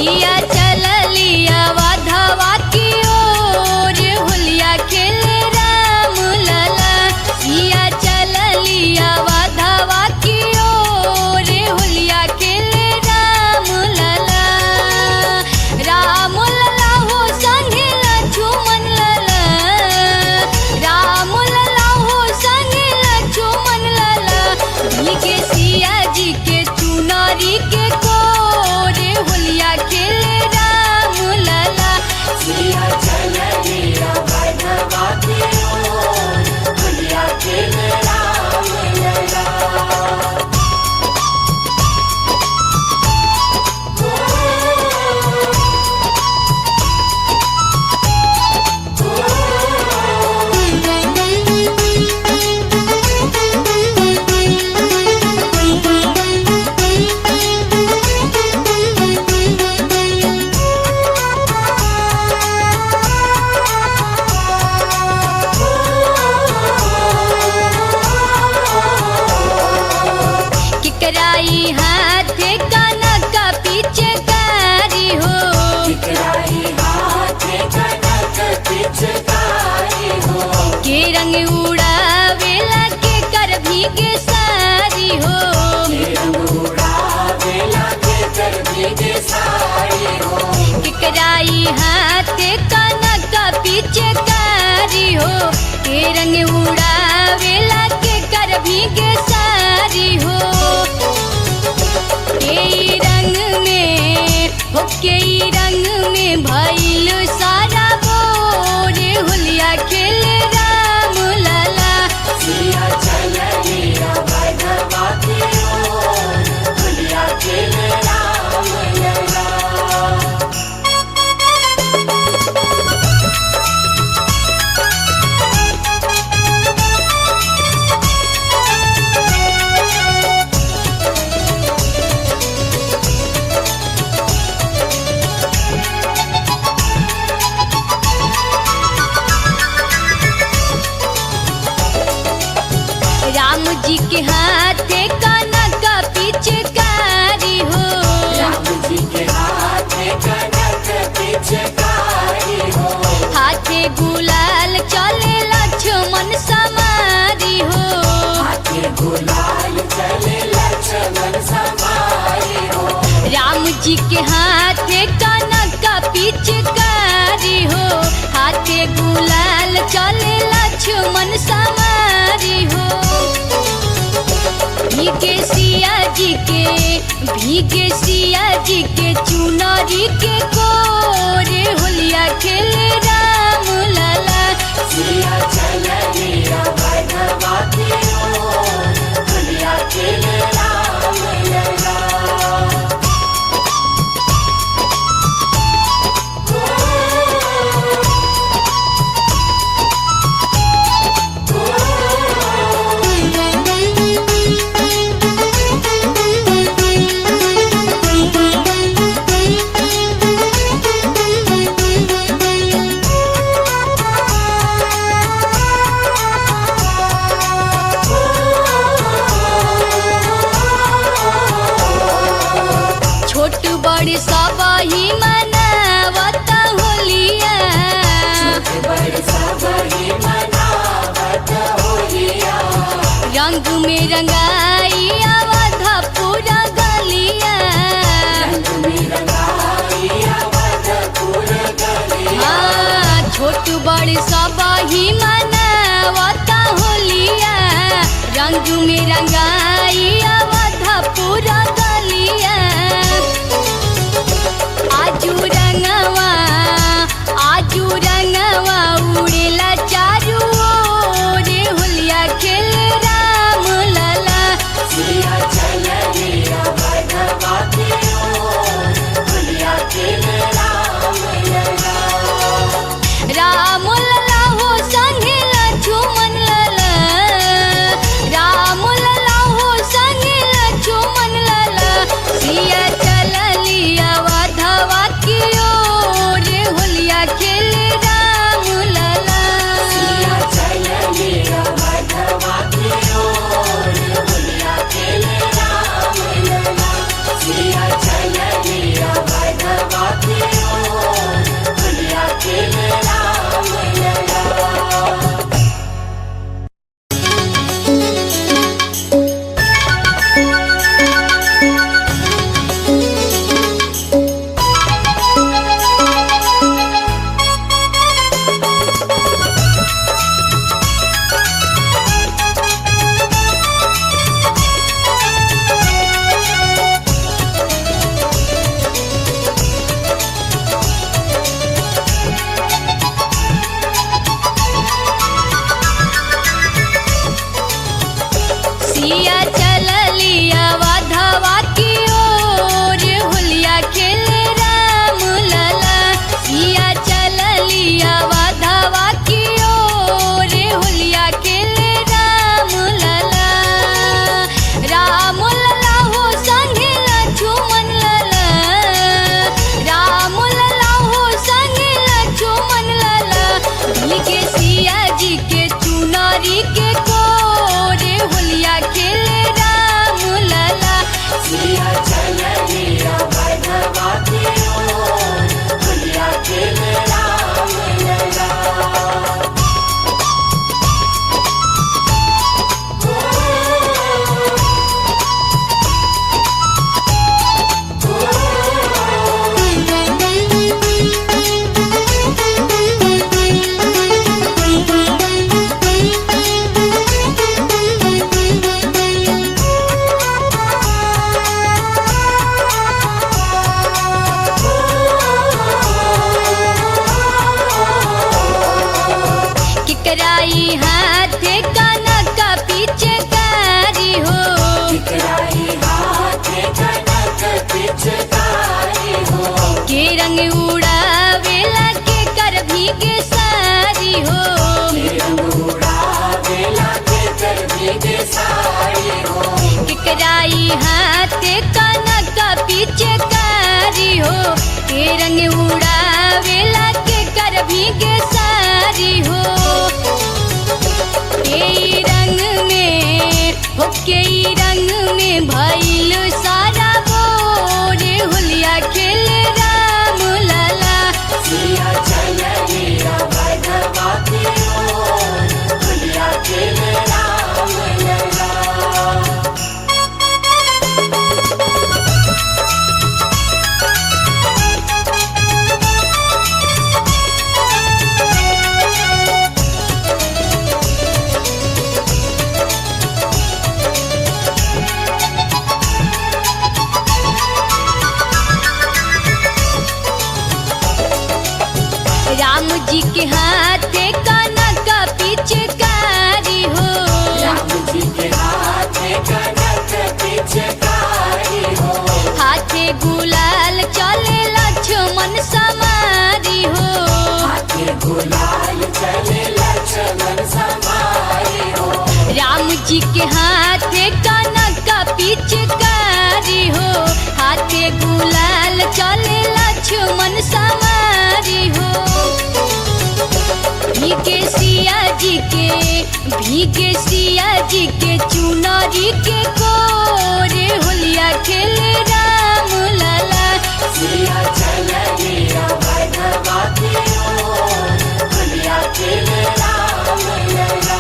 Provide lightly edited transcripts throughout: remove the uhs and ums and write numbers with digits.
सिया चललिया वाधवा की ओर होलिया खेले राम लला। सिया चललिया वाधवा की ओर होलिया खेले राम लला। राम लला हो संगे लक्ष्मण लला। राम लला हो संगे लक्ष्मण लला। भीगे सिया जी के चुनरी के कोरे होलिया खेले राम लला। सिया चललिया वाधवा की ओर होलिया खेले राम लला। किकराई हाथ कनक पीछे कारी हो। किकराई हाथ कनक पिचकारी हो। के रंग उड़ावेला के कर भीगे सारी हो। के रंग उड़ावेला के कर भीगे साड़ी हो। किकराई हाथ कनक पीछे कारी हो। के रंग उड़ावेला के कर भीगे सारी हो। के रंग में भइल सारा बोरे होलिया खेले राम लला। सिया चललिया वाधवा की ओर होलिया खेले राम लला। राम जी के हाथ कनक पीछे कारी हो। राम जी के हाथ कनक पिचकारी हो। हाथे गुलाल चले लक्ष्मण समारी हो। हाथे गुलाल चले लक्ष्मण समारी हो। राम जी के हाथ कनक पीछे कारी हो। हाथे गुलाल चले लक्ष्मण समारी हो। भीगे सिया जी के चुनरी के कोरे होलिया खेले राम लला। सिया चललिया वाधवा की ओर होलिया खेले राम लला। छोट बड़ सब ही मनावत होलिया। बड़ सब ही मनावत होलिया। रंग में रंगाई अवध पूरा गलिया। रंग में रंगाई अवधपुर गलिया। छोट बड़ सब ही मनावत होलिया। रंग में रंगाई अवध पूरा गलिया। उड़ावेला के कर भीगे सारी हो के रंग उड़ावेला के कर भीगे साड़ी हो केकराई हाथे कनक पीछे कारी हो के रंग उड़ावेला के कर भीगे सारी हो के रंग में हो के रंग में भइल सारा बोरे होलिया खेल राम लाला सिया चलिया भगवा की ओर होलिया खेले राम लला राम जी के हाथे कनक पीछे कारी हो राम जी के हाथे कनक पीछे कारी हो हाथे गुलाल चले लक्ष्मण समारी हो हाथे गुलाल चले लक्ष्मण समारी हो राम जी के हाथे कनक पीछे कारी हो हाथे गुलाल चले लक्ष्मण समारी हो भीगे सिया जी के चुनरी के कोरे होलिया खेले राम लाला सिया चलिया भगवा की ओर होलिया खेले राम लला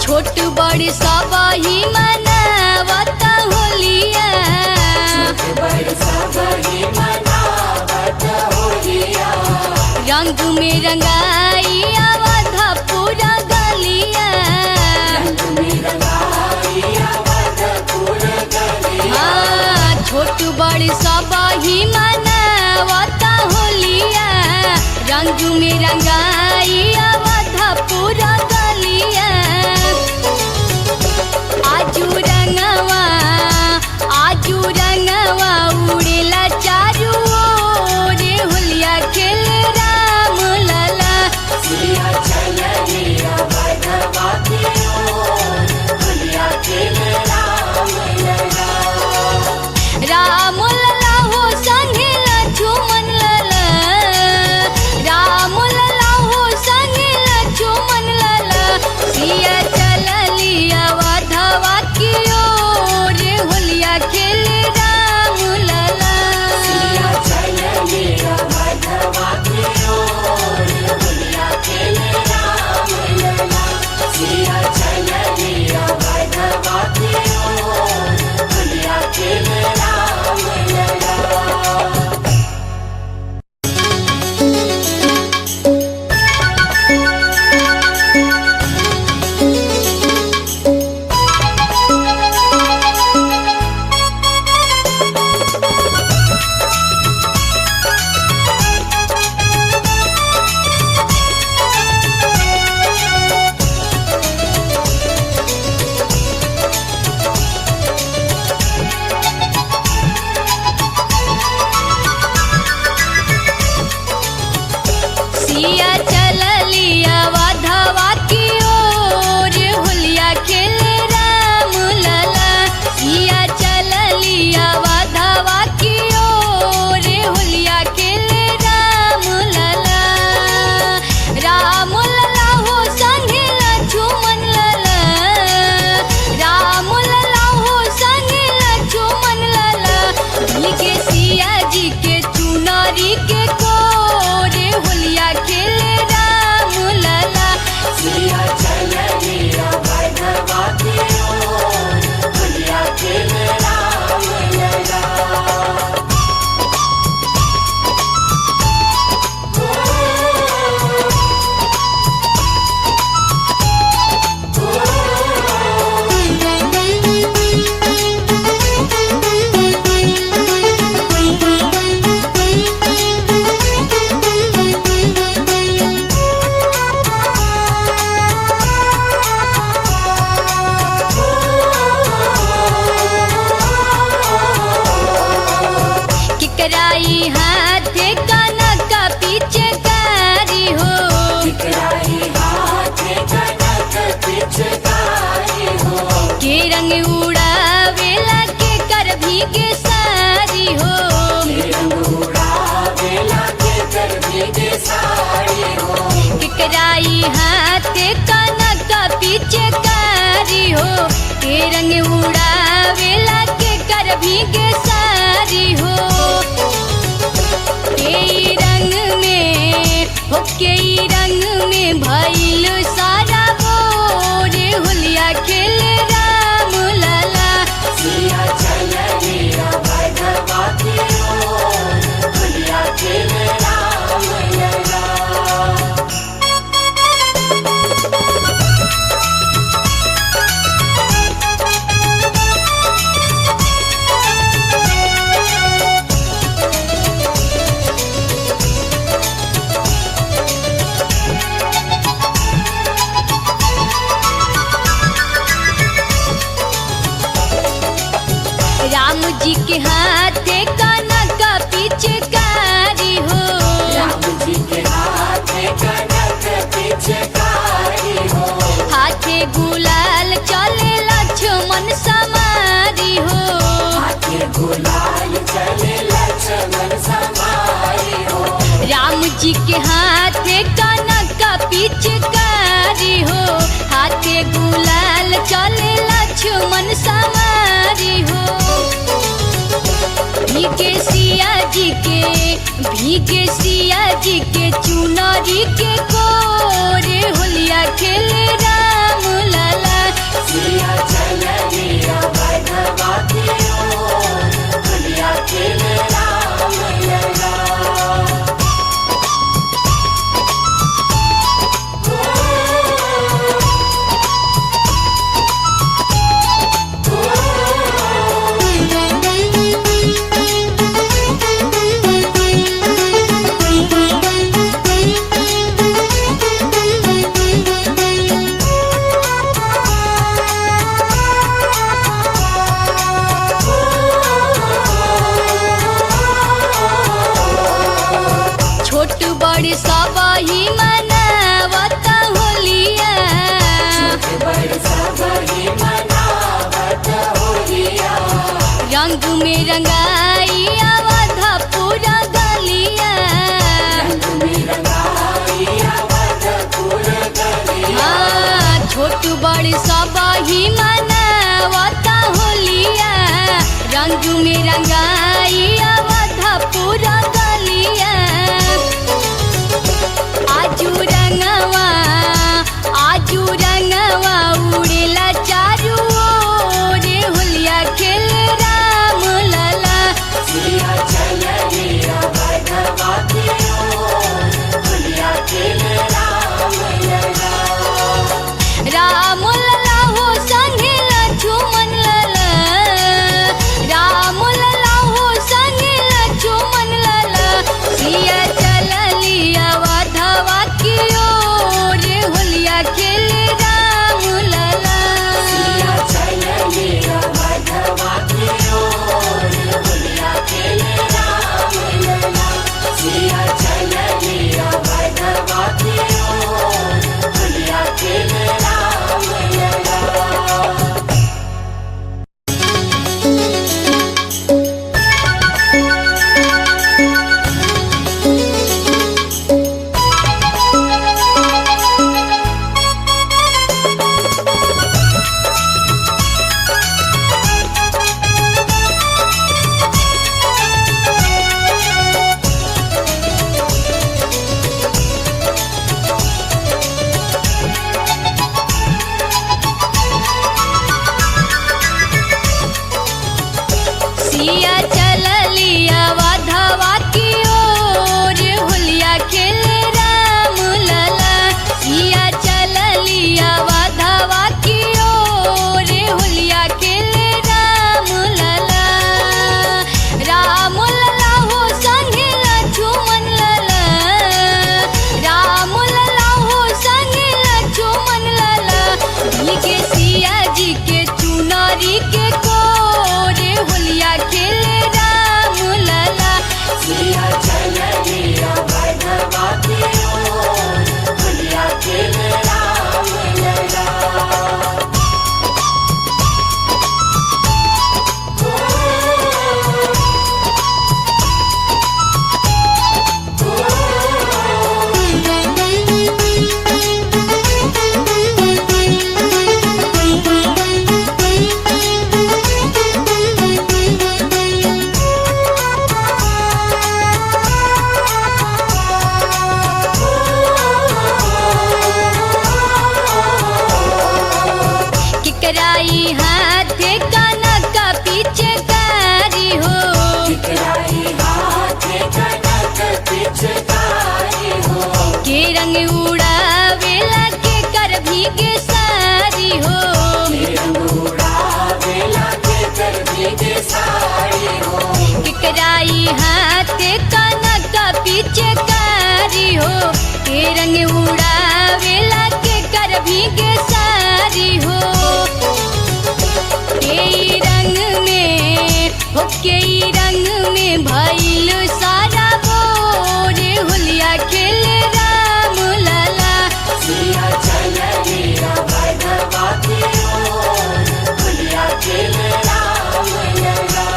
छोट बड़ सब ही मनावत होलिया बड़ सब ही मनावत होलिया रंग में रंगाई अवध पूरा गलिया रंग में रंगाई अवधपुर गलिया छोट बड़ सब ही मनावत होलिया रंग में रंगाई अवध पूरा गलिया आजू रंगवा उड़ेला चारू ओरे होलिया खेल राम लाला सिया चलिया भगवा की ओर होलिया खेले राम लला राम लाला हो केकराई हाथ कनक पिचकारी हो केकराई हाथ कनक पिचकारी हो के रंग उड़ावेला के कर भीगे सारी हो के रंग उड़ावेला के कर भीगे साड़ी हो केकराई हाथ कनक पिचकारी हो के रंग उड़ावेला के कर भीगे सारी हो के रंग में हो के रंग में भइल सारा बोरे होलिया खेले राम लाला सिया चलिया भगवा की ओर होलिया खेले राम लला राम जी के हाथ कनक पिचकारी हो राम जी के हाथ कनक पिचकारी हो हाथे गुलाल चले लक्ष्मण समारी हो हाथे गुलाल चले लक्ष्मण समारी हो राम जी के हाथ कनक पिचकारी हो हाथे गुलाल चले लक्ष्मण समारी हो भीगे सिया जी के चुनरी के कोरे होलिया खेले राम लाला सिया चलिया भगवा की ओर होलिया खेले राम लला छोट बड़ सब ही मनावता होलिया बड़ सब ही मनावत होलिया रंग में रंगाई अवध पूरा गलिया रंग में रंगाई अवधपुर गलिया हाँ, छोट बड़ सब ही मनावता होलिया रंग में रंगाई अवध पूरा गलिया आजू रंगवा उड़ेला चारू ओरे होलिया खेले राम लाला सिया चलिया भगवा की ओर होलिया खेले राम लला राम लाला हो संगे लाई हाथे कनक पीछे कारी हो के रंग उड़ावेला के कर भीगे सारी हो के रंग में हो के रंग में भइल सारा बोरे होलिया खेले राम लला सिया चल गिया भगवा की ओर होलिया खेले राम लला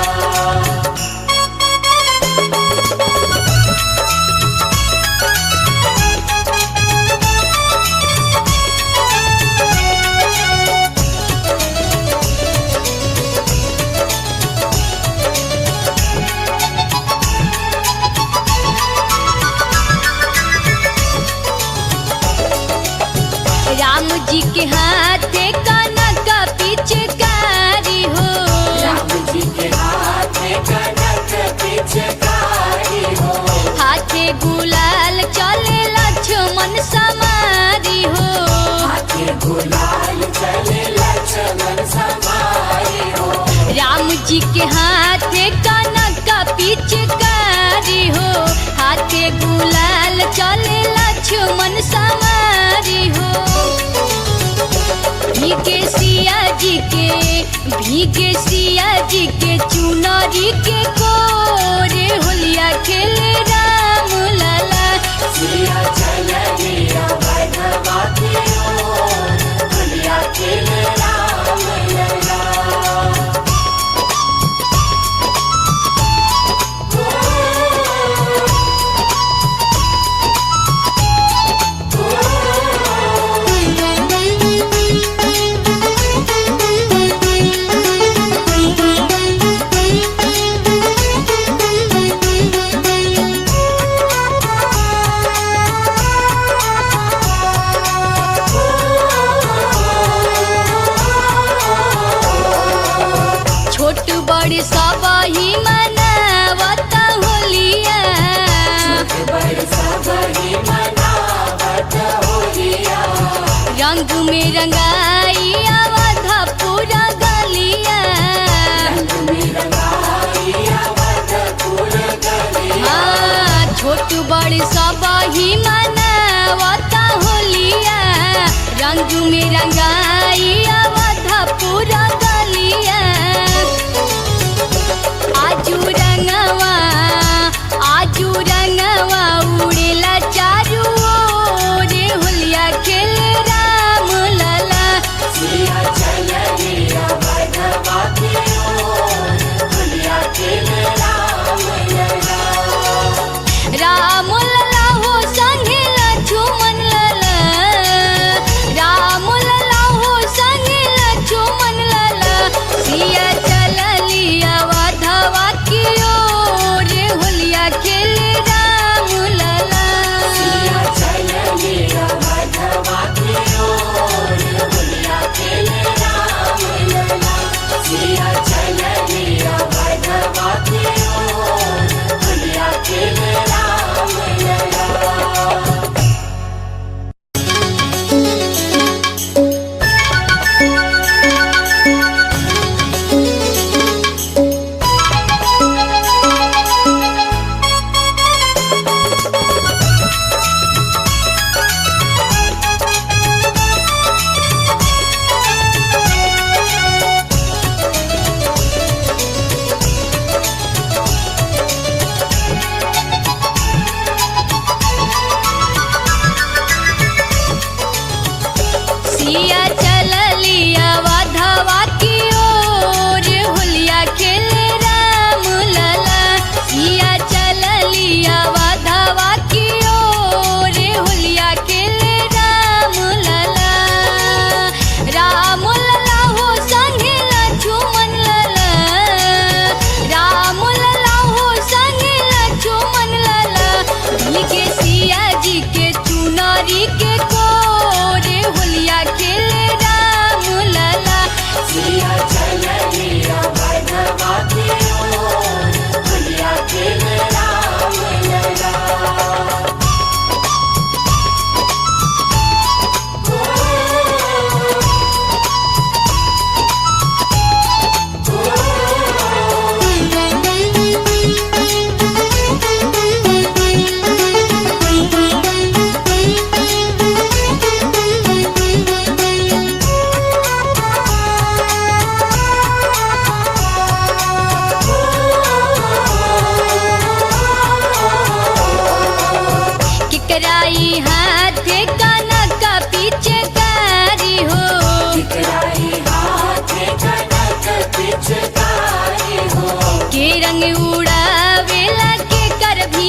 राम जी के हाथे कनक पीछे कारी हो राम जी के हाथ में कनक पिचकारी हो हाथे गुलाल चले लक्ष्मण समारी हो हाथे गुलाल चले लक्ष्मण समाई हो राम जी के हाथे कनक पीछे कारी हो हाथे गुलाल चले लक्ष्मण समारी हो भीगे सिया जी के चुनरी के कोरे होलिया खेले राम लला सिया चल गिया भगवा की ओर होलिया खेले राम लला छोट बड़ सब ही मनावत होलिया बरसा बड़ी मनावत होलिया रंग में रंगाई अवध पूरा गलिया रंग में रंगाई अवधपुर गलिया छोट बड़ सब ही मनावत होलिया रंग में रंगाई अवध पूरा गलिया आजू रंगवा उड़ेला चारू ओरे होलिया खेले राम लला सिया चल गिया भगवा की ओर होलिया खेले राम लला राम लला हो संगे लक्ष्मण लला राम लला हो संगे लक्ष्मण लला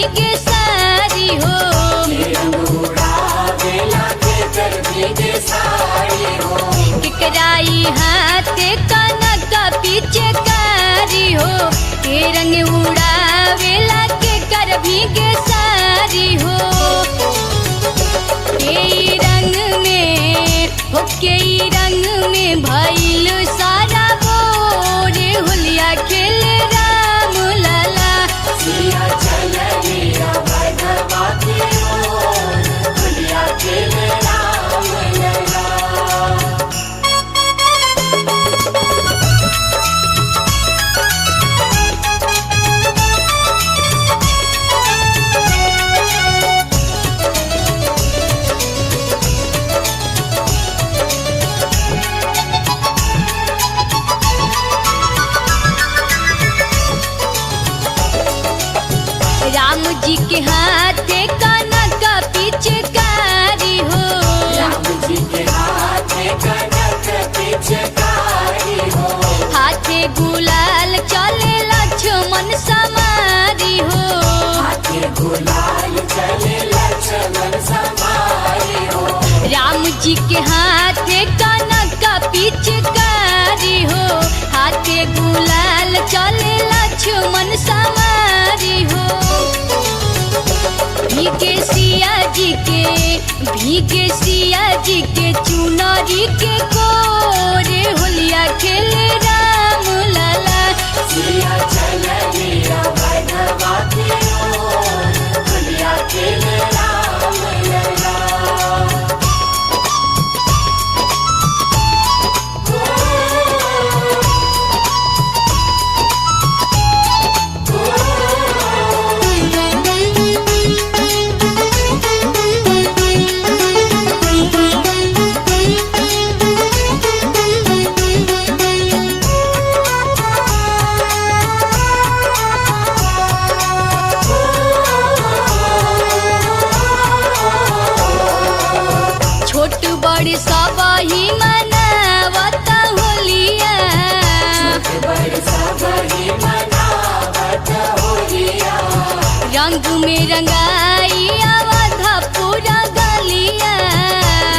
भीगे सारी हो। के रंग उड़ावेला के कर भीगे साड़ी हो। केकराई हाथे कनक पीछे कारी हो। के रंग उड़ावेला के कर भीगे सारी हो। के रंग में हो के रंग में भइल सारा बोरे होलिया खेले राम लाला। सिया चल लिया भगवा की ओर होलिया खेले राम लला। राम जी के हाथे कनक पीछे कारी हो। राम जी के हाथे कनक पिचकारी हो। हाथे गुलाल चले लक्ष्मण समारी हो। हाथे गुलाल चले लक्ष्मण समारी हो। राम जी के हाथे कनक पीछे कारी हो। हाथे गुलाल चले लक्ष्मण समारी हो। भीगे सिया जी के चुनरी के कोरे होलिया खेले राम लाला। सिया चल लिया भगवा की ओर होलिया खेले राम लला। छोट बड़ सब ही मनावत होलिया। बड़ सब ही मनावत होलिया। रंग में रंगाई अवध पूरा गलिया।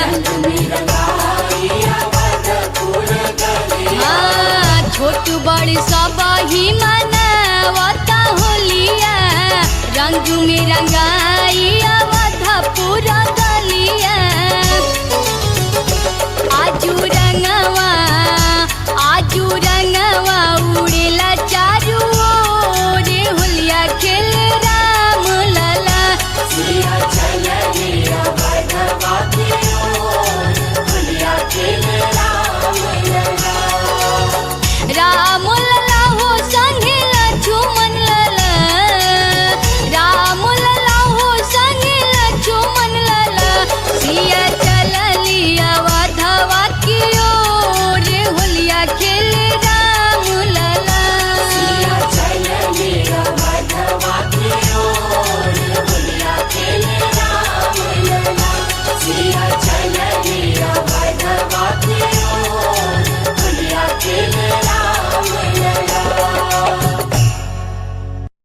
रंग में रंगाई अवधपुर गलिया। हाँ, छोट बड़ सब ही मनावत होलिया। रंग में रंगाई अवध पूरा गलिया।